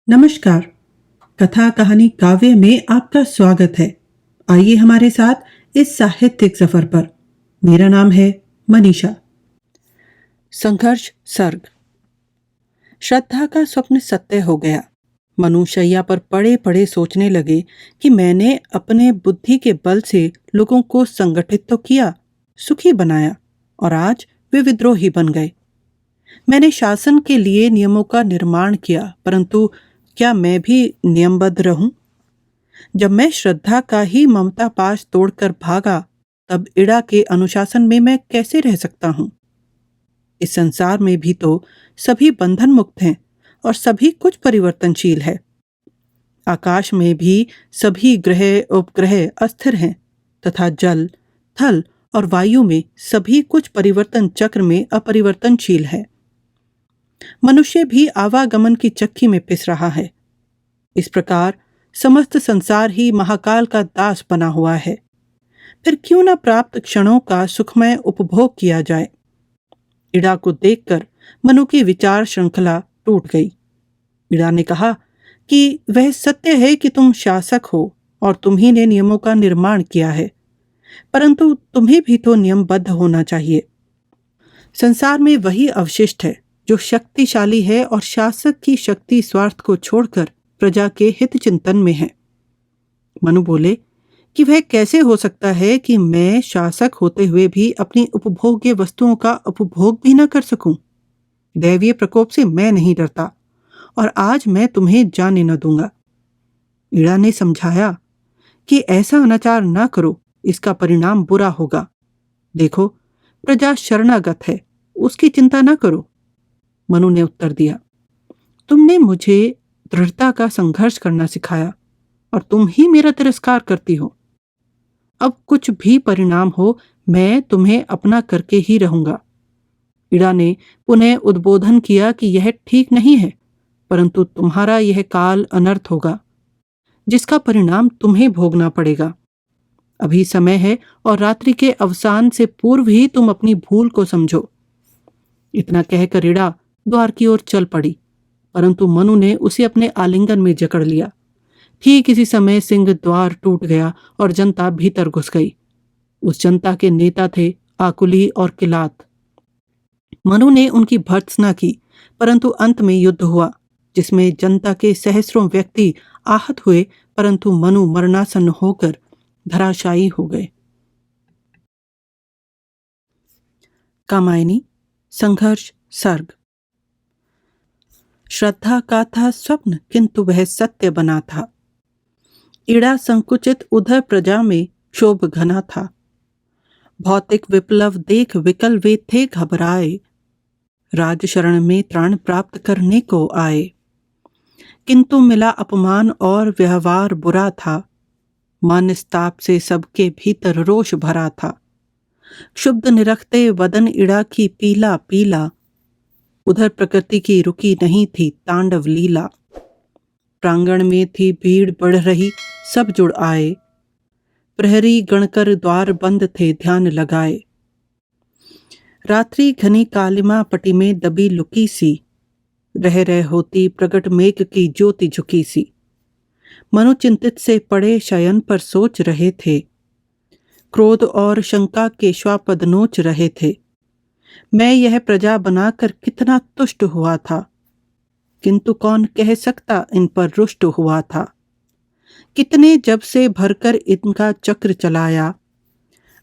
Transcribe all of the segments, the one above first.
नमस्कार। कथा कहानी काव्य में आपका स्वागत है। आइए हमारे साथ इस साहित्यिक सफर पर। मेरा नाम है मनीषा। संघर्ष सर्ग। श्रद्धा का स्वप्न सत्य हो गया। मनुशैया पर पड़े पड़े सोचने लगे कि मैंने अपने बुद्धि के बल से लोगों को संगठित तो किया, सुखी बनाया, और आज वे विद्रोही बन गए। मैंने शासन के लिए नियमों का निर्माण किया, परंतु क्या मैं भी नियमबद्ध रहूं? जब मैं श्रद्धा का ही ममता पाश तोड़कर भागा, तब इड़ा के अनुशासन में मैं कैसे रह सकता हूं? इस संसार में भी तो सभी बंधन मुक्त हैं और सभी कुछ परिवर्तनशील है। आकाश में भी सभी ग्रह उपग्रह अस्थिर हैं तथा जल, थल और वायु में सभी कुछ परिवर्तन चक्र में अपरिवर्तनशील है। मनुष्य भी आवागमन की चक्की में पिस रहा है। इस प्रकार समस्त संसार ही महाकाल का दास बना हुआ है। फिर क्यों न प्राप्त क्षणों का सुखमय उपभोग किया जाए। इड़ा को देखकर मनु की विचार श्रृंखला टूट गई। इड़ा ने कहा कि वह सत्य है कि तुम शासक हो और तुम्ही ने नियमों का निर्माण किया है, परंतु तुम्हें भी तो नियमबद्ध होना चाहिए। संसार में वही अवशिष्ट है जो शक्तिशाली है और शासक की शक्ति स्वार्थ को छोड़कर प्रजा के हित चिंतन में है। मनु बोले कि वह कैसे हो सकता है कि मैं शासक होते हुए भी अपनी उपभोग्य वस्तुओं का उपभोग भी न कर सकूं। दैवीय प्रकोप से मैं नहीं डरता और आज मैं तुम्हें जाने न दूंगा। इड़ा ने समझाया कि ऐसा अनाचार न करो, इसका परिणाम बुरा होगा। देखो, प्रजा शरणागत है, उसकी चिंता न करो। मनु ने उत्तर दिया, तुमने मुझे दृढ़ता का संघर्ष करना सिखाया और तुम ही मेरा तिरस्कार करती हो। अब कुछ भी परिणाम हो, मैं तुम्हें अपना करके ही रहूंगा। इड़ा ने पुनः उद्बोधन किया कि यह ठीक नहीं है, परंतु तुम्हारा यह काल अनर्थ होगा, जिसका परिणाम तुम्हें भोगना पड़ेगा। अभी समय है और रात्रि के अवसान से पूर्व ही तुम अपनी भूल को समझो। इतना कहकर इड़ा द्वार की ओर चल पड़ी, परंतु मनु ने उसे अपने आलिंगन में जकड़ लिया। ठीक इसी समय सिंह द्वार टूट गया और जनता भीतर घुस गई। उस जनता के नेता थे आकुली और किलात। मनु ने उनकी भर्त्सना की, परंतु अंत में युद्ध हुआ, जिसमें जनता के सहस्रों व्यक्ति आहत हुए, परंतु मनु मरणासन्न होकर धराशायी हो गए। कामायनी संघर्ष सर्ग। श्रद्धा का था स्वप्न, किंतु वह सत्य बना था। इड़ा संकुचित उधर प्रजा में क्षोभ घना था। भौतिक विप्लव देख विकल वे थे घबराए, राज शरण में त्राण प्राप्त करने को आए। किंतु मिला अपमान और व्यवहार बुरा था। मन स्ताप से सबके भीतर रोष भरा था। क्षुब्ध निरखते वदन इड़ा की पीला पीला, उधर प्रकृति की रुकी नहीं थी तांडव लीला। प्रांगण में थी भीड़ बढ़ रही, सब जुड़ आए। प्रहरी गणकर द्वार बंद थे ध्यान लगाए। रात्रि घनी कालिमा पटी में दबी लुकी सी, रह होती प्रगट मेघ की ज्योति झुकी सी। मनु चिंतित से पड़े शयन पर सोच रहे थे। क्रोध और शंका के श्वापद नोच रहे थे। मैं यह प्रजा बनाकर कितना तुष्ट हुआ था, किंतु कौन कह सकता इन पर रुष्ट हुआ था। कितने जब से भरकर इनका चक्र चलाया,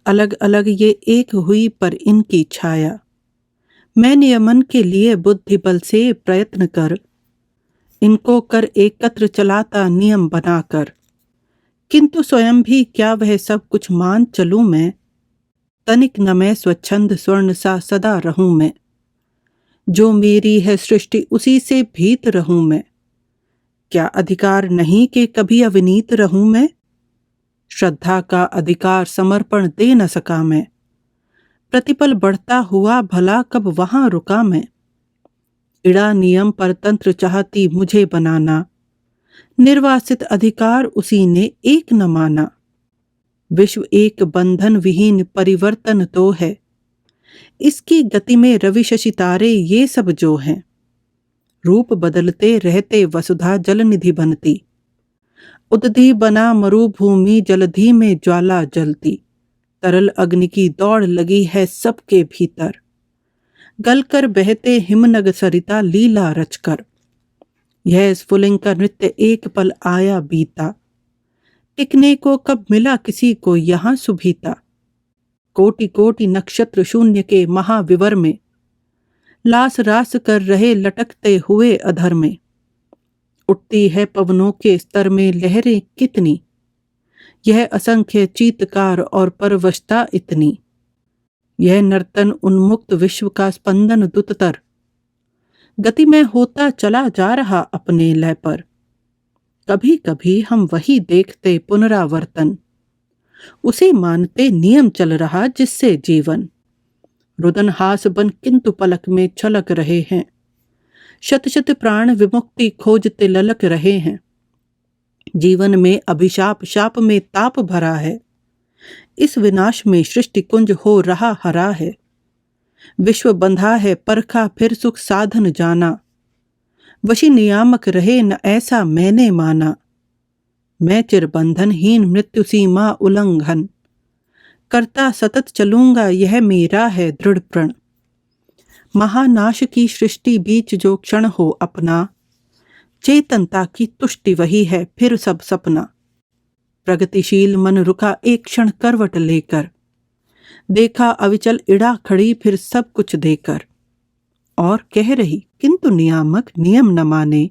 अलग अलग ये एक हुई पर इनकी छाया। मैं नियमन के लिए बुद्धि बल से प्रयत्न कर, इनको कर एकत्र चलाता नियम बनाकर। किंतु स्वयं भी क्या वह सब कुछ मान चलूं मैं। तनिक न मैं स्वच्छंद स्वर्ण सा सदा रहूं मैं। जो मेरी है सृष्टि उसी से भीत रहूं मैं। क्या अधिकार नहीं कि कभी अविनीत रहूं मैं। श्रद्धा का अधिकार समर्पण दे न सका मैं। प्रतिपल बढ़ता हुआ भला कब वहां रुका मैं। इड़ा नियम परतंत्र चाहती मुझे बनाना, निर्वासित अधिकार उसी ने एक न माना। विश्व एक बंधन विहीन परिवर्तन तो है, इसकी गति में रवि शशि तारे ये सब जो हैं। रूप बदलते रहते वसुधा जलनिधि बनती। उदधि बना मरुभूमि जलधि में ज्वाला जलती। तरल अग्नि की दौड़ लगी है सबके भीतर। गलकर बहते हिमनग सरिता लीला रचकर। यह स्फुलिंग का नृत्य एक पल आया बीता। टिकने को कब मिला किसी को यहाँ सुभीता। कोटि कोटि नक्षत्र शून्य के महाविवर में लास रास कर रहे लटकते हुए अधर में। उठती है पवनों के स्तर में लहरें कितनी। यह असंख्य चीतकार और परवशता इतनी। यह नर्तन उन्मुक्त विश्व का स्पंदन दुततर। गति में होता चला जा रहा अपने लय पर। कभी कभी हम वही देखते पुनरावर्तन। उसे मानते नियम चल रहा जिससे जीवन। रुदन हास बन किंतु पलक में छलक रहे हैं। शत शत प्राण विमुक्ति खोजते ललक रहे हैं। जीवन में अभिशाप शाप में ताप भरा है। इस विनाश में सृष्टि कुंज हो रहा हरा है। विश्व बंधा है परखा फिर सुख साधन जाना। वशी नियामक रहे न ऐसा मैंने माना। मैं चिरबंधन हीन मृत्यु सीमा उल्लंघन करता सतत चलूंगा यह मेरा है दृढ़ प्रण। महानाश की सृष्टि बीच जो क्षण हो अपना। चेतनता की तुष्टि वही है फिर सब सपना। प्रगतिशील मन रुका एक क्षण करवट लेकर। देखा अविचल इड़ा खड़ी फिर सब कुछ देकर। और कह रही किंतु नियामक नियम न माने।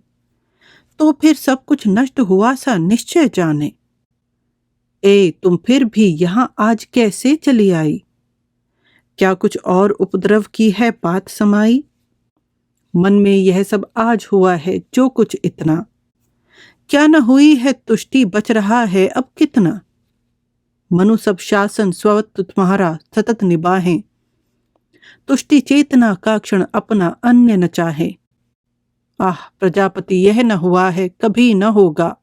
तो फिर सब कुछ नष्ट हुआ सा निश्चय जाने। ए तुम फिर भी यहां आज कैसे चली आई। क्या कुछ और उपद्रव की है बात समाई। मन में यह सब आज हुआ है जो कुछ इतना। क्या न हुई है तुष्टि बच रहा है अब कितना। मनु सब शासन स्वत्व तुम्हारा सतत निभाएं। तुष्टि चेतना का क्षण अपना अन्य न चाहे। आह प्रजापति यह न हुआ है कभी न होगा।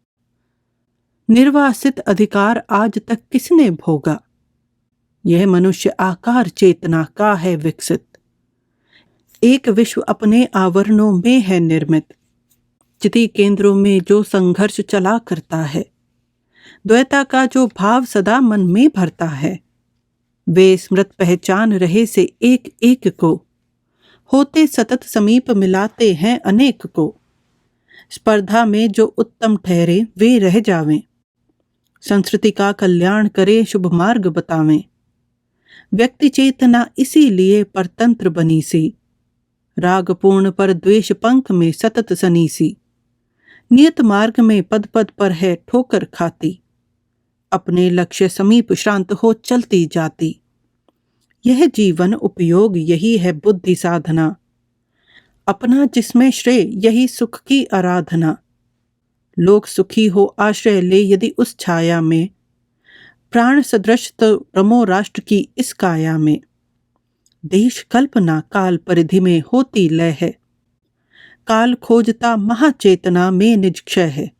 निर्वासित अधिकार आज तक किसने भोगा। यह मनुष्य आकार चेतना का है विकसित। एक विश्व अपने आवरणों में है निर्मित। चिति केंद्रों में जो संघर्ष चला करता है। द्वैता का जो भाव सदा मन में भरता है। वे स्मृत पहचान रहे से एक एक को। होते सतत समीप मिलाते हैं अनेक को। स्पर्धा में जो उत्तम ठहरे वे रह जावें। संस्कृति का कल्याण करे शुभ मार्ग बतावें। व्यक्ति चेतना इसीलिए परतंत्र बनी सी। रागपूर्ण पर द्वेष पंख में सतत सनी सी। नियत मार्ग में पद पद पर है ठोकर खाती। अपने लक्ष्य समीप श्रांत हो चलती जाती। यह जीवन उपयोग यही है बुद्धि साधना। अपना जिसमें श्रेय यही सुख की आराधना। लोग सुखी हो आश्रय ले यदि उस छाया में। प्राण सदृश तो रमो राष्ट्र की इस काया में। देश कल्पना काल परिधि में होती लय है। काल खोजता महाचेतना में निज क्षय है।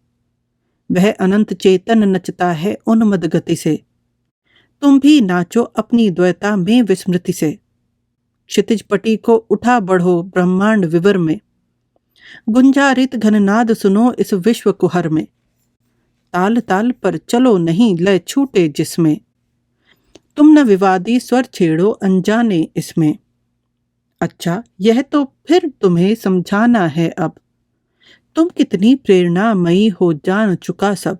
वह अनंत चेतन नचता है उन्मद गति से। तुम भी नाचो अपनी द्वैता में विस्मृति से। क्षितिज पटी को उठा बढ़ो ब्रह्मांड विवर में। गुंजारित घननाद सुनो इस विश्व कुहर में। ताल ताल पर चलो नहीं लय छूटे जिसमें। तुम न विवादी स्वर छेड़ो अनजाने इसमें। अच्छा यह तो फिर तुम्हें समझाना है अब। तुम कितनी प्रेरणामयी हो जान चुका सब।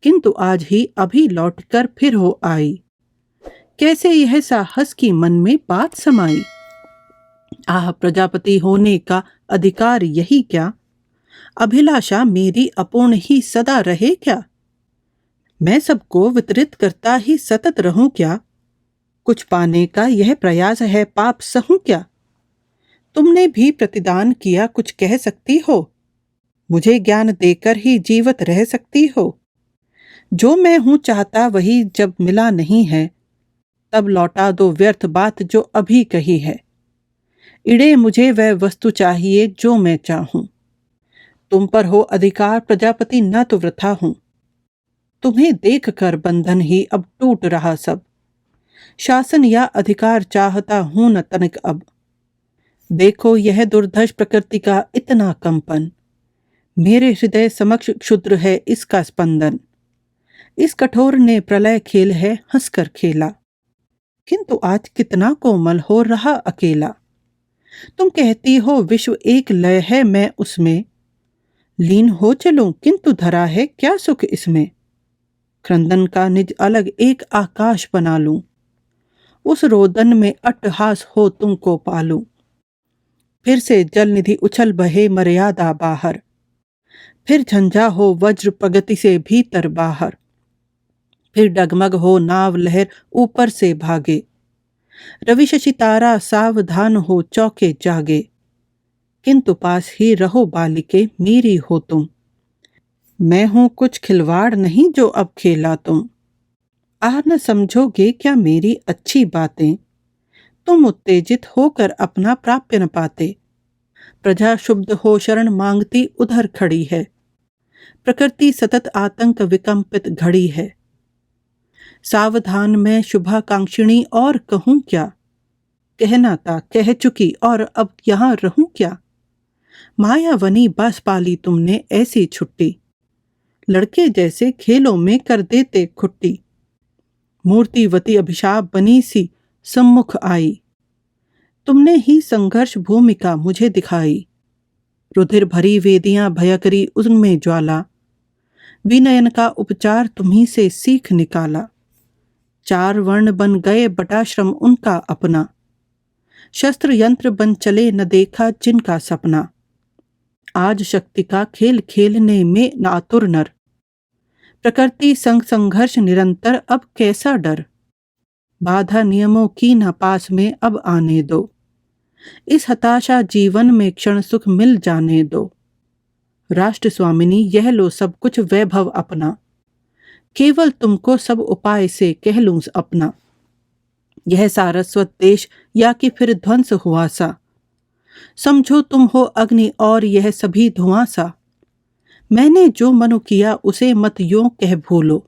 किंतु आज ही अभी लौटकर फिर हो आई। कैसे यह साहस की मन में बात समाई। आह प्रजापति होने का अधिकार यही क्या। अभिलाषा मेरी अपूर्ण ही सदा रहे क्या। मैं सबको वितरित करता ही सतत रहूं क्या। कुछ पाने का यह प्रयास है पाप सहूं क्या। तुमने भी प्रतिदान किया कुछ कह सकती हो। मुझे ज्ञान देकर ही जीवित रह सकती हो। जो मैं हूं चाहता वही जब मिला नहीं है। तब लौटा दो व्यर्थ बात जो अभी कही है। इड़े मुझे वह वस्तु चाहिए जो मैं चाहूं। तुम पर हो अधिकार प्रजापति न तो वृथा हूं। तुम्हें देख कर बंधन ही अब टूट रहा सब। शासन या अधिकार चाहता हूं न तनिक अब। देखो यह दुर्धर्ष प्रकृति का इतना कंपन, मेरे हृदय समक्ष क्षुद्र है इसका स्पंदन। इस कठोर ने प्रलय खेल है हंसकर खेला, किंतु आज कितना कोमल हो रहा अकेला। तुम कहती हो विश्व एक लय है, मैं उसमें लीन हो चलूं, किंतु धरा है क्या सुख इसमें। क्रंदन का निज अलग एक आकाश बना लूं, उस रोदन में अट्टहास हो तुमको पालूं। फिर से जल निधि उछल बहे मर्यादा बाहर, फिर झंझा हो वज्र प्रगति से भीतर बाहर। फिर डगमग हो नाव लहर ऊपर से भागे, रवि शशि तारा सावधान हो चौके जागे। किंतु पास ही रहो बालिके मेरी हो तुम, मैं हूं कुछ खिलवाड़ नहीं जो अब खेला तुम। आह न समझोगे क्या मेरी अच्छी बातें, तुम उत्तेजित होकर अपना प्राप्य न पाते। प्रजा शुद्ध हो शरण मांगती उधर खड़ी है, प्रकृति सतत आतंक विकंपित घड़ी है। सावधान मैं शुभाकांक्षिणी और कहूं क्या, कहना था कह चुकी और अब यहाँ रहूं क्या। मायावनी बस पाली तुमने ऐसी छुट्टी, लड़के जैसे खेलों में कर देते खुट्टी। मूर्तिवती अभिशाप बनी सी सम्मुख आई, तुमने ही संघर्ष भूमिका मुझे दिखाई। रुधिर भरी वेदियां भयकरी उनमें ज्वाला, विनयन का उपचार तुम्ही से सीख निकाला। चार वर्ण बन गए बटाश्रम उनका अपना, शस्त्र यंत्र बन चले न देखा जिनका सपना। आज शक्ति का खेल खेलने में नातुर नर, प्रकृति संग संघर्ष निरंतर अब कैसा डर। बाधा नियमों की न पास में अब आने दो, इस हताशा जीवन में क्षण सुख मिल जाने दो। राष्ट्र स्वामिनी यह लो सब कुछ वैभव अपना, केवल तुमको सब उपाय से कह लूं अपना। यह सारस्वत देश या कि फिर ध्वंस हुआ सा, समझो तुम हो अग्नि और यह सभी धुआं सा। मैंने जो मनु किया उसे मत यों कह भूलो,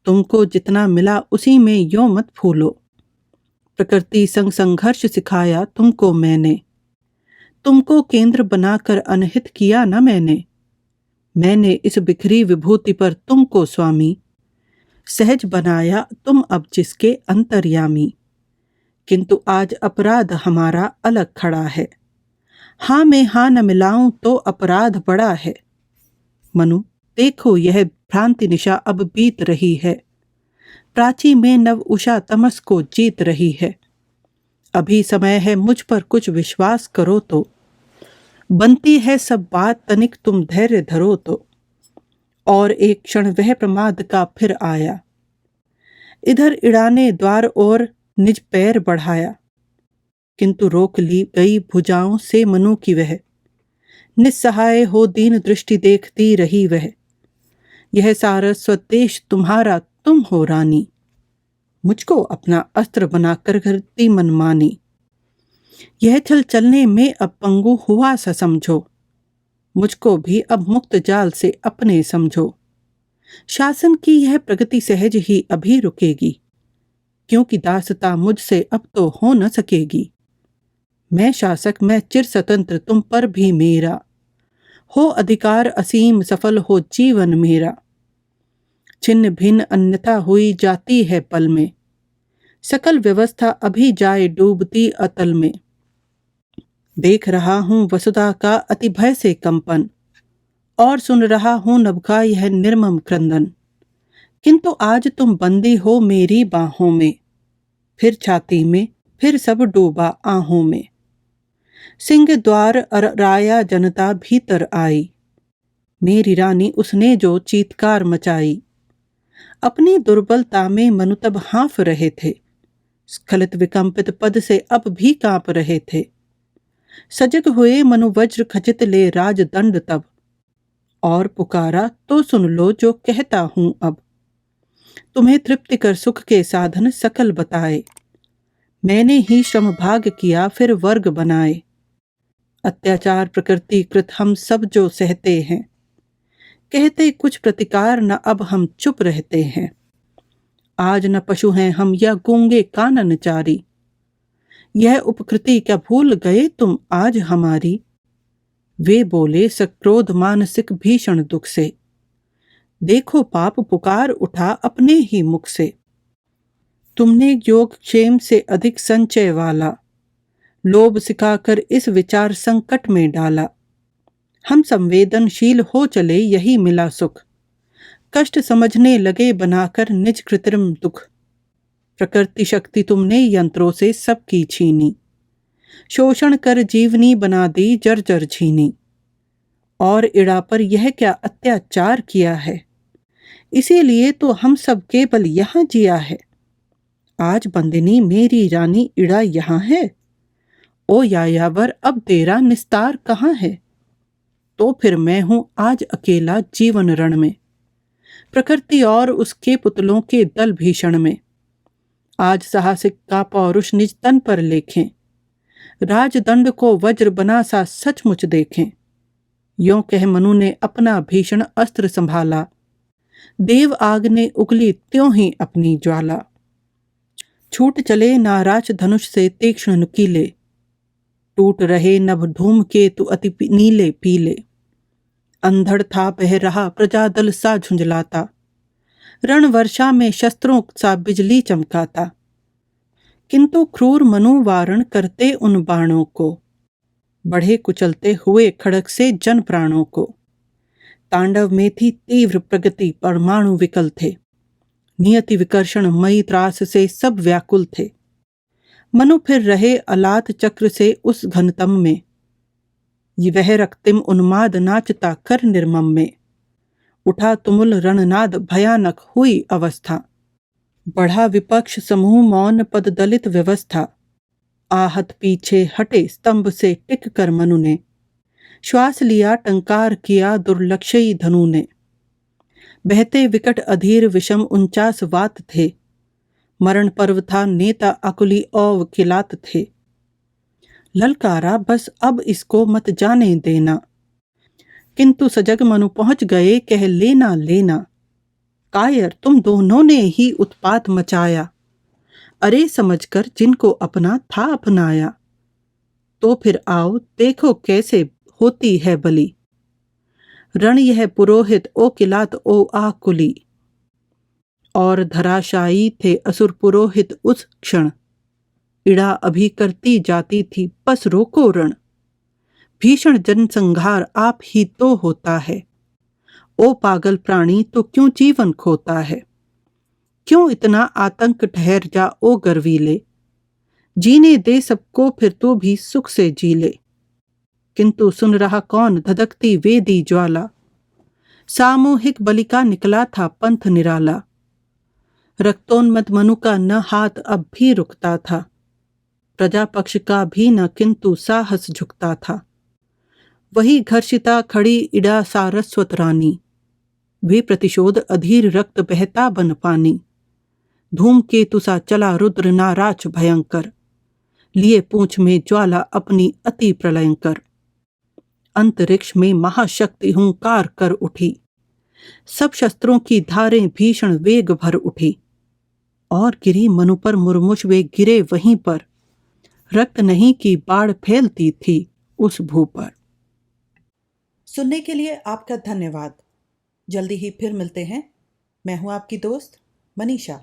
तुमको जितना मिला उसी में यों मत फूलो। प्रकृति संग संघर्ष सिखाया तुमको मैंने, तुमको केंद्र बनाकर अनहित किया न मैंने। मैंने इस बिखरी विभूति पर तुमको स्वामी, सहज बनाया तुम अब जिसके अंतर्यामी। किंतु आज अपराध हमारा अलग खड़ा है, हाँ में हाँ न मिलाऊं तो अपराध बड़ा है। मनु देखो यह भ्रांति निशा अब बीत रही है, प्राची में नव उषा तमस को जीत रही है। अभी समय है मुझ पर कुछ विश्वास करो तो, बनती है सब बात तनिक तुम धैर्य धरो तो। और एक क्षण वह प्रमाद का फिर आया, इधर इड़ाने द्वार और निज पैर बढ़ाया। किंतु रोक ली गई भुजाओं से मनु की वह, निस्सहाय हो दीन दृष्टि देखती रही वह। यह सारस्वत देश तुम्हारा तुम हो रानी, मुझको अपना अस्त्र बनाकर करती मनमानी। यह छल चलने में अब पंगु हुआ सा समझो, मुझको भी अब मुक्त जाल से अपने समझो। शासन की यह प्रगति सहज ही अभी रुकेगी, क्योंकि दासता मुझसे अब तो हो न सकेगी। मैं शासक मैं चिर स्वतंत्र तुम पर भी मेरा, हो अधिकार असीम सफल हो जीवन मेरा। छिन्न भिन्न अन्यथा हुई जाती है पल में, सकल व्यवस्था अभी जाए डूबती अतल में। देख रहा हूं वसुधा का अति भय से कंपन, और सुन रहा हूं नभ का यह निर्मम क्रंदन। किंतु आज तुम बंदी हो मेरी बाहों में, फिर छाती में फिर सब डूबा आहों में। सिंह द्वार राया जनता भीतर आई, मेरी रानी उसने जो चीत्कार मचाई। अपनी दुर्बलता में मनु तब हाँफ रहे थे, स्खलित विकंपित पद से अब भी कांप रहे थे। सजग हुए मनु वज्र खचित ले राजदंड तब, और पुकारा तो सुन लो जो कहता हूं अब। तुम्हें तृप्ति कर सुख के साधन सकल बताए, मैंने ही श्रम भाग किया फिर वर्ग बनाए। अत्याचार प्रकृति कृत हम सब जो सहते हैं, कहते कुछ प्रतिकार न अब हम चुप रहते हैं। आज न पशु हैं हम या गूंगे कानन चारी, यह उपकृति क्या भूल गए तुम आज हमारी। वे बोले सक्रोध मानसिक भीषण दुख से, देखो पाप पुकार उठा अपने ही मुख से। तुमने योग क्षेम से अधिक संचय वाला, लोभ सिखाकर इस विचार संकट में डाला। हम संवेदनशील हो चले यही मिला सुख, कष्ट समझने लगे बनाकर निज कृत्रिम दुख। प्रकृति शक्ति तुमने यंत्रों से सबकी छीनी, शोषण कर जीवनी बना दी जर्जर छीनी। और इड़ा पर यह क्या अत्याचार किया है, इसीलिए तो हम सब केवल यहाँ जिया है। आज बंदिनी मेरी रानी इड़ा यहाँ है, ओ यायावर अब तेरा निस्तार कहाँ है। तो फिर मैं हूँ आज अकेला जीवन रण में, प्रकृति और उसके पुतलों के दल भीषण में। आज साहसिक का पौरुष निज तन पर लेखें, राजदंड को वज्र बना सा सचमुच देखें। यों कह मनु ने अपना भीषण अस्त्र संभाला, देव आग ने उगली त्यों ही अपनी ज्वाला। छूट चले नाराज धनुष से तीक्ष्ण नुकीले, टूट रहे नभ धूम केतु अति नीले पीले। अंधड़ था बह रहा प्रजा दल सा झुंझलाता, रण वर्षा में शस्त्रों सा बिजली चमकाता। किंतु क्रूर मनु वारण करते उन बाणों को, बढ़े कुचलते हुए खड़क से जन प्राणों को। तांडव में थी तीव्र प्रगति परमाणु विकल थे, नियति विकर्षण मई त्रास से सब व्याकुल थे। मनु फिर रहे अलात चक्र से उस घनतम में, वह रक्तिम उन्माद नाचता कर निर्मम में। उठा तुमुल रणनाद भयानक हुई अवस्था, बढ़ा विपक्ष समूह मौन पद दलित व्यवस्था। आहत पीछे हटे स्तंभ से टिक कर मनु ने, श्वास लिया टंकार किया दुर्लक्षयी धनु ने। बहते विकट अधीर विषम 49 वात थे, मरण पर्व था नेता अकुली औव किलात थे। ललकारा बस अब इसको मत जाने देना, किंतु सजग मनु पहुंच गए कह लेना लेना। कायर तुम दोनों ने ही उत्पात मचाया, अरे समझकर जिनको अपना था अपनाया। तो फिर आओ देखो कैसे होती है बलि, रण यह पुरोहित ओ किलात ओ आकुली। और धराशायी थे असुर पुरोहित उस क्षण, इड़ा अभी करती जाती थी बस रोको रण। भीषण जनसंहार आप ही तो होता है, ओ पागल प्राणी तो क्यों जीवन खोता है। क्यों इतना आतंक ठहर जा ओ गर्वीले, जीने दे सबको फिर तू भी सुख से जी ले। किंतु सुन रहा कौन धधकती वेदी ज्वाला, सामूहिक बलि का निकला था पंथ निराला। रक्तोन्मत्त मनु का न हाथ अब भी रुकता था, प्रजा पक्ष का भी न किंतु साहस झुकता था। वही घर्षिता खड़ी इड़ा सारस्वत रानी, वे प्रतिशोध अधीर रक्त बहता बन पानी। धूम केतु सा चला रुद्र नाराज भयंकर, लिए पूंछ में ज्वाला अपनी अति प्रलयंकर। अंतरिक्ष में महाशक्ति हुंकार कर उठी, सब शस्त्रों की धारें भीषण वेग भर उठी। और गिरी मनु पर मुरमुष वे गिरे वहीं पर, रक्त नहीं की बाढ़ फैलती थी उस भू पर। सुनने के लिए आपका धन्यवाद। जल्दी ही फिर मिलते हैं। मैं हूं आपकी दोस्त मनीषा।